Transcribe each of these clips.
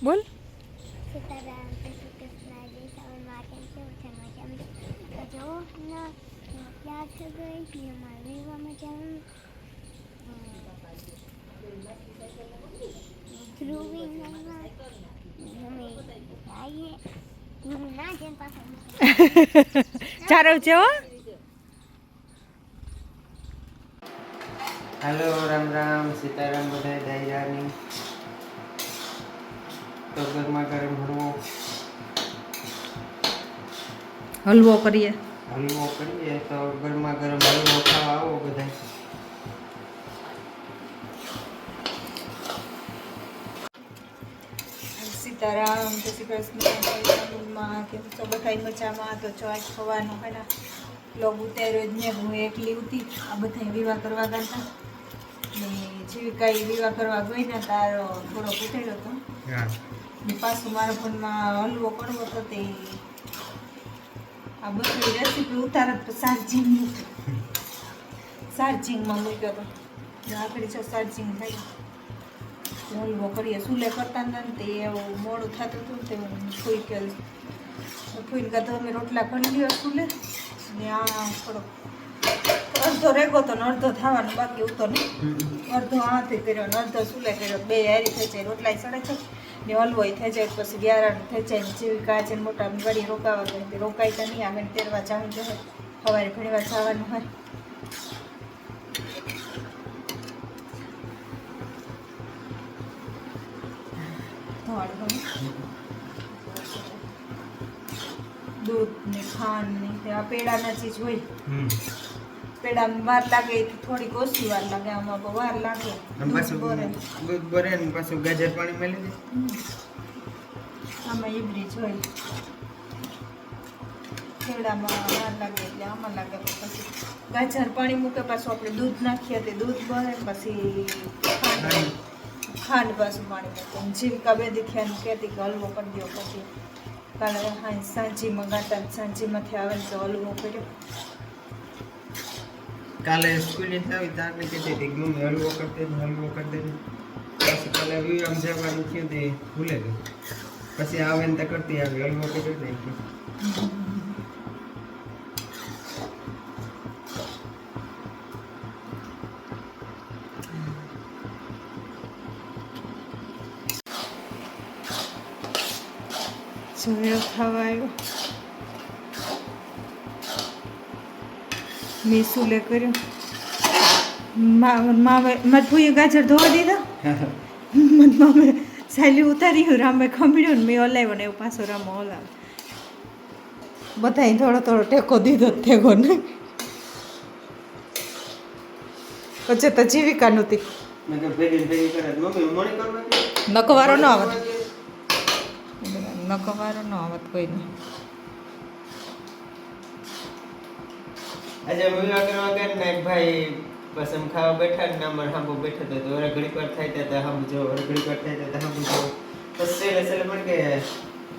બોલ. સીતારામ જય શ્રી કૃષ્ણ જય શ્રાવણમાં કેમ છે મજામાં તો જો ના ક્યાં છે ગઈ ને અમારા વિવાહમાં જવાનું ધ્રુવી અમે આવીએ ના જેમ પાછળ ચારવ છે હો. हेलो राम राम सीताराम बधाई दायरानी तो गरमा गरम હલવો કરીએ. हलवो करिए तो गरमा गरम हलवो खावा आओ बधाई। સીતારામ જય શ્રી કૃષ્ણ કેમ છો બધા મજામાં? તો જો આજ સવારનો પેલા લોગ ઉતાર્યો જ ને હું એકલી હતી. આ બધા વિવાહ કરવા ગયા ને જીવિકા વિવાહ કરવા ગઈ ને તારો થોડો ઉતાર્યો હતો ને પાછું મારા ફોનમાં હલવો કરવો હતો તે આ બધી રેસીપી ઉતારત ચાર્જિંગમાં મૂક્યો હતો આગળ છે ચાર્જિંગ થાય હલવો કરીએ ચૂલે કરતા ને તે એવું મોડું થતું હતું તે ફૂઈ કે ફૂઈને કાં તો અમે રોટલા કરી લ્યો ચૂલે ને આ થોડોક અડધો રેગો તો ને અડધો થવાનો બાકી ઉતો નહીં અડધો હાથે કર્યો ને અડધો ચૂલે કર્યો બે હારી થઈ જાય રોટલા સડે છે ને હલવોય થઈ જાય પછી ગ્યારણ થઈ જાય ને જેવી કાચે મોટા ગાડી રોકાવા ગઈ તે રોકાય તો નહીં આગળ તેરવા જવાનું જોઈએ સવારે ઘણી વાર જવાનું હોય દૂધ ને ખાંડ ને આ પેડાના ચીજ હોય પેડામાં વાર લાગે થોડીક ઓછી વાર લાગે આમાં બહુ વાર લાગે दूध बरे ने पाछो गाजर पानी मेली दे આમાં ઈબરી જોઈ પેડામાં વાર લાગે એટલે આમાં લાગે પછી ગાજર પાણી મૂકે પાછું આપણે દૂધ નાખીએ તે દૂધ બને પછી ખાંડ પાછું પાણી મૂકે જીવિકા બે દીખ્યાનું કહેતી કે હલવો કરી દો પછી કાલે હા સાંજી મંગાતા સાંજીમાંથી આવે તો હલવો કર્યો काले स्कूल जावी तारने कहते थे मम्मी हलवो कर दे પછી કાલે વિવામ જવાનું થયું તે ભૂલે ગઈ પછી આવે ને તો કરતી આવી હલવો કરી દે સૂર્ય ખાવા આવ્યો મેં સુલે કર્યું મારા ફૂઈએ ગાજર ધોવા દીધા મને મામે સાયલી ઉતાર્યું રામે ખમીડ્યો ને મેં હલાવ્યો ને એવું પાછો રામો હલાવ બધાય થોડો થોડો ટેકો દીધો ટેકો નહીં પછી તો જીવિકા નહોતી મેં કે ભેગી કરે મમ્મી મોણી કરવા કે નકવારો ન આવત નકવારો ન આવત કોઈ નહીં આજે વિવાહ કરવા ગયા ને એક ભાઈ પસમ ખાવા બેઠા ને અમારે હાંભો બેઠા હતા તો ઓરે ઘડી પર થાય ત્યાં હાંભો જો ઓરે ઘડી પર થાય ત્યાં હાંભો જો પછી સેલે મને કે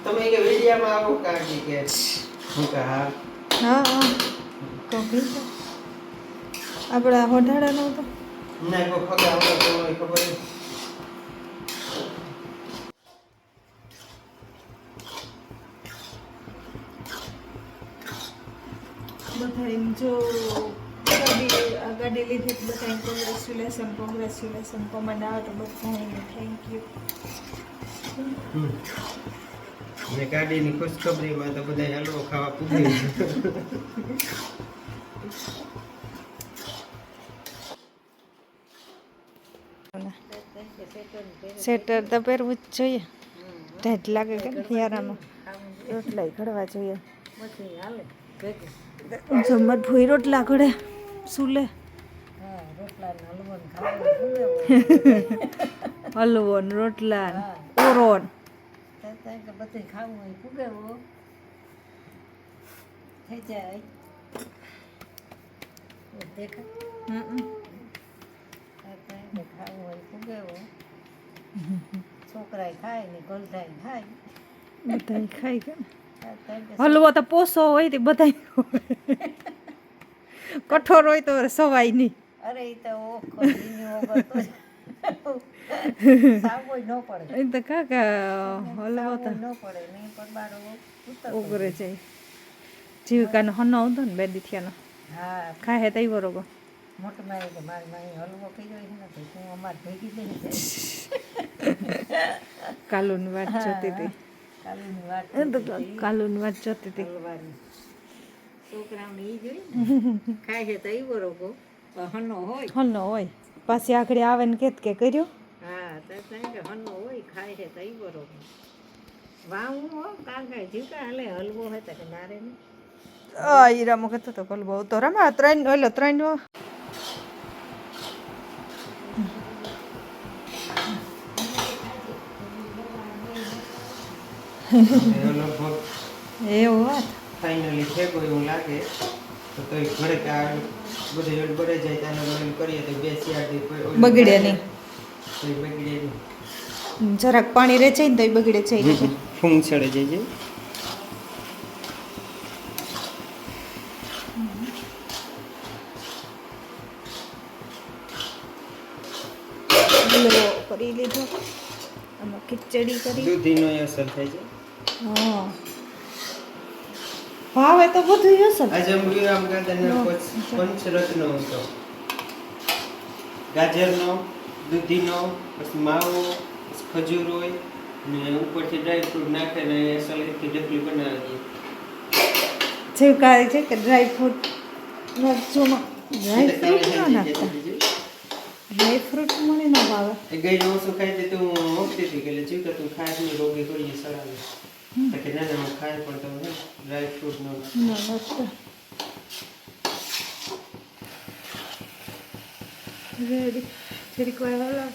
તમે કે વિડિયામાં આવો કાકી કે હું કા હા કોકી આપણા હોઢાડા નો તો ના કો ખગા આવતો તો ખબર નહીં બધા એમ જો ગાડી લીધી તો બધા કોંગ્રેચ્યુલેશન કોમેન્ટ આવે તો બધા થેન્ક યુ ને ગાડીની ખુશખબરીમાં તો બધા હલવો ખાવા પૂગે સ્વેટર તો પહેરવું જ જોઈએ ઢેઢ લાગે કે યારામાં રોટલા ઘડવા જોઈએ જમત ભૂઈ રોટલા ઘડે સુલે હલવો ને રોટલા ઓરોન બધું ખાવું હોય ફૂગેવો થઈ જાય દેખાય ખાવું હોય ફૂગેવો છોકરાએ ખાય ને ગલધાય ખાય બધા ખાઈ ગયા હલવો તો પોસો હોય તે બધા કઠોર હોય તો સવાય નહીં અરે એ તો ઓખો સાવોય ન પડે એ તો કાકા હલવો તો સાવોય ન પડે નહીં પણ બારો ઉતરતો ઉગરે છે જીવિકાનો હનો હતો ને બે દીથિયાનો હા ખાય હે તઈ બરોબર મોટું મારી કે મારી મારી હલવો કર્યો છે ને તો હું અમારે ભેગી જઈને કાલુની વાત જોતી હતી કાલની વાત એ તો કાલુની વાત જોતી હતી હલવાની છોકરાઓને ઈ જોઈ ને ખાય છે તો ઈ બરોબર પણ હનો હોય હનો હોય પાછી આખડી આવે ને કે કર્યો હા તો કારણ કે હનો હોય ખાય છે તો ઈ બરોબર વાવું હો કારણ કે જીવકા હાલે હલવો હોય તો કે નારે ને હીરામો કહેતો તો કલબો તો રમા ત્રણ લગભગ એવું વાત ફાઇનલી છે કોઈ એવું લાગે તો તોય ઘરે આ બધું એડ બળે જાય ત્યાંનો ઓઇલ કરીએ તો 2 શિયાળથી કોઈ oil બગડે નહીં. તો એ બગડે નહીં. જરાક પાણી રહે છે ને તો એ બગડે છે ફૂંક ચડે જાય હલવો કરી લીધો આમાં ખીચડી કરી દૂધીનો અસર થાય છે. હા ભાવે તો બધું હશે આજે વિરામ ગાર્ડનનો પંચરત્ન હતો. ગાજરનો, દૂધીનો, પછી માવો, પછી ખજૂર હોય ને ઉપરથી ડ્રાય ફ્રૂટ નાખે ને સલેડથી ઢેફલી બનાવી જેવું કહે છે કે ડ્રાય ફ્રૂટ નાખજોમાં ડ્રાય ફ્રૂટ ન નાખતા દઈએ. ડ્રાય ફ્રૂટ મને ન ભાવે એ ગઈ ઓછું ખાઈ તો હું મોકતી હતી કે જીવતા તું ખાસ ની રોગી કરીએ સડાવે તો કે ના ના હું ખાય પણ તો ડ્રાય ફ્રૂટ નો ન નાખતા રેડી થોડીક વાર હલાવ